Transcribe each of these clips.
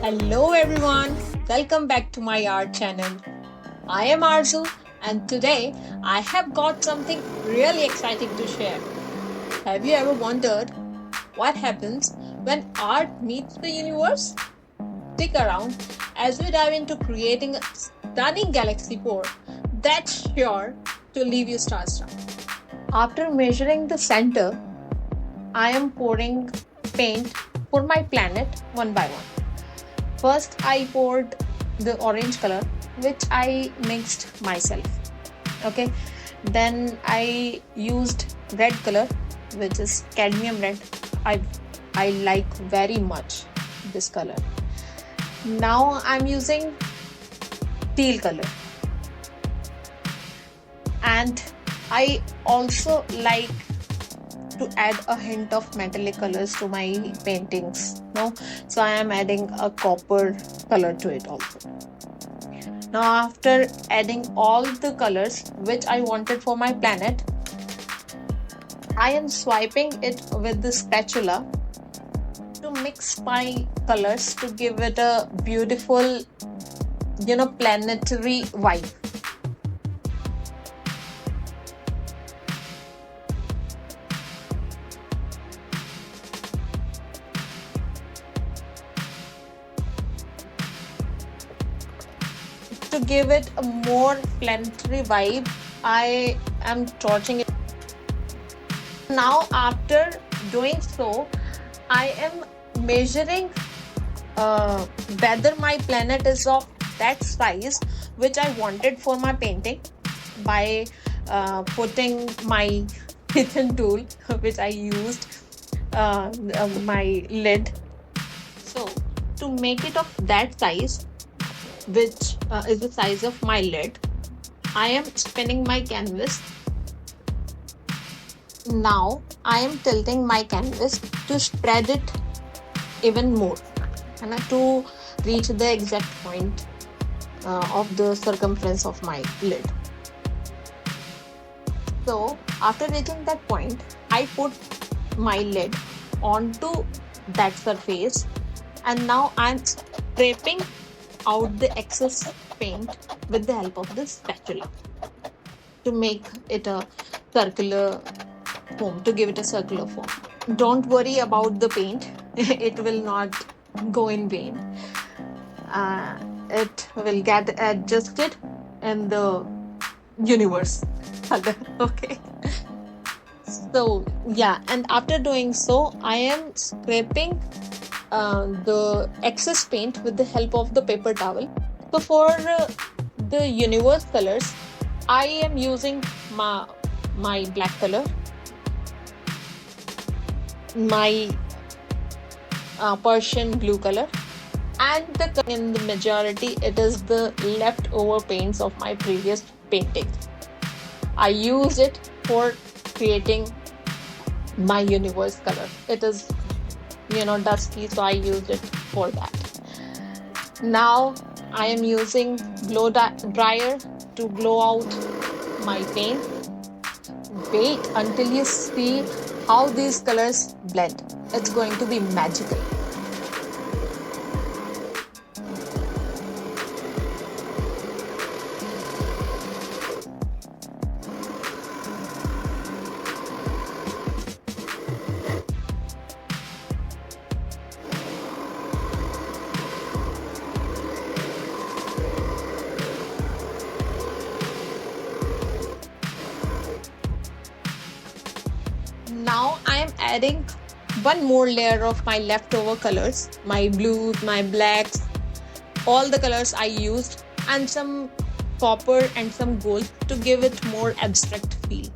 Hello everyone, welcome back to my art channel. I am Arzu and today I have got something really exciting to share. Have you ever wondered what happens when art meets the universe? Stick around as we dive into creating a stunning galaxy pour that's sure to leave you starstruck. After measuring the center, I am pouring paint for my planet one by one. First, I poured the orange color, which I mixed myself. Okay, then I used red color, which is cadmium red. I like very much this color. Now I'm using teal color, and I also like to add a hint of metallic colors to my paintings. No, so I am adding a copper color to it also. Now, after adding all the colors which I wanted for my planet, I am swiping it with the spatula to mix my colors to give it a beautiful, planetary vibe. To give it a more planetary vibe, I am torching it. Now, after doing so, I am measuring whether my planet is of that size which I wanted for my painting by putting my kitchen tool which I used, my lid. So, to make it of that size, which is the size of my lid, I am spinning my canvas. Now I am tilting my canvas to spread it even more and to reach the exact point of the circumference of my lid. So after reaching that point, I put my lid onto that surface, and now I'm scraping out the excess paint with the help of the spatula to make it a circular form, to give it a circular form. Don't worry about the paint, it will not go in vain. It will get adjusted in the universe. Okay. So yeah, and after doing so, I am scraping the excess paint with the help of the paper towel. So for the universe colors, I am using my black color, my Persian blue color, and in the majority it is the leftover paints of my previous painting. I use it for creating my universe color. It is dusty, so I used it for that. Now I am using blow dryer to blow out my paint. Wait until you see how these colors blend. It's going to be magical. Now I am adding one more layer of my leftover colors, my blues, my blacks, all the colors I used, and some copper and some gold to give it more abstract feel.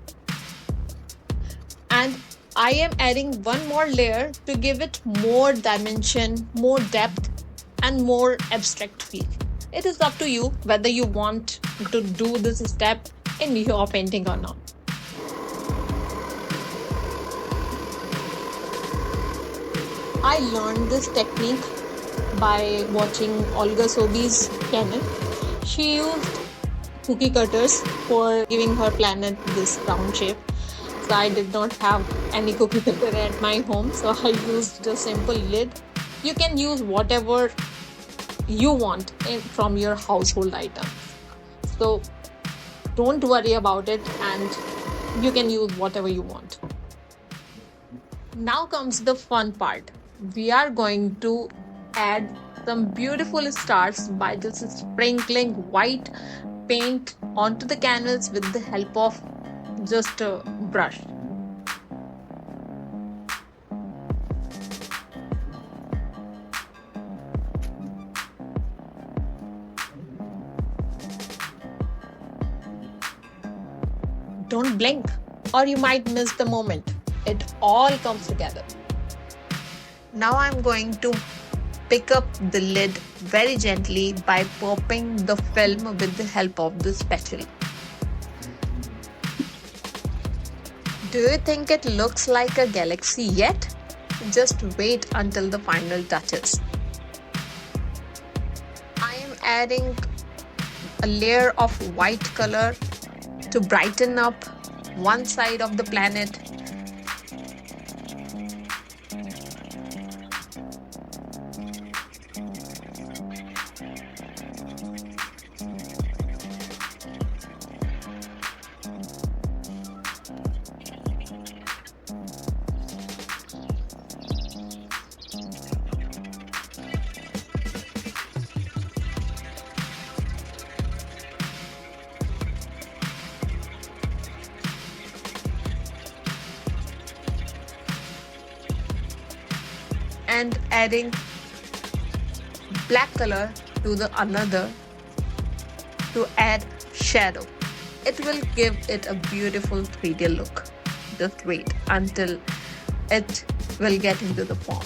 And I am adding one more layer to give it more dimension, more depth, and more abstract feel. It is up to you whether you want to do this step in your painting or not. I learned this technique by watching Olga Sobi's channel. She used cookie cutters for giving her planet this round shape. So I did not have any cookie cutter at my home, so I used a simple lid. You can use whatever you want from your household items. So don't worry about it, and you can use whatever you want. Now comes the fun part. We are going to add some beautiful stars by just sprinkling white paint onto the canvas with the help of just a brush. Don't blink, or you might miss the moment. It all comes together. Now I'm going to pick up the lid very gently by popping the film with the help of the spatula. Do you think it looks like a galaxy yet? Just wait until the final touches. I am adding a layer of white color to brighten up one side of the planet. And adding black color to the another to add shadow. It will give it a beautiful 3D look. Just wait until it will get into the form.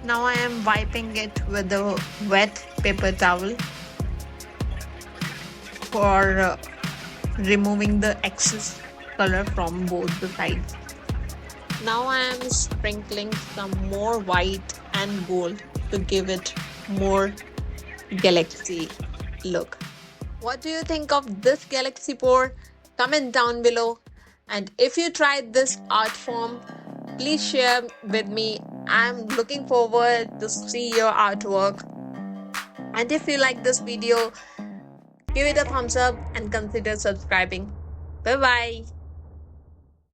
Now I am wiping it with a wet paper towel for removing the excess color from both the sides. Now I am sprinkling some more white and gold to give it more galaxy look. What do you think of this galaxy pour? Comment down below. And if you tried this art form, please share with me. I'm looking forward to see your artwork. And if you like this video, give it a thumbs up and consider subscribing. Bye bye.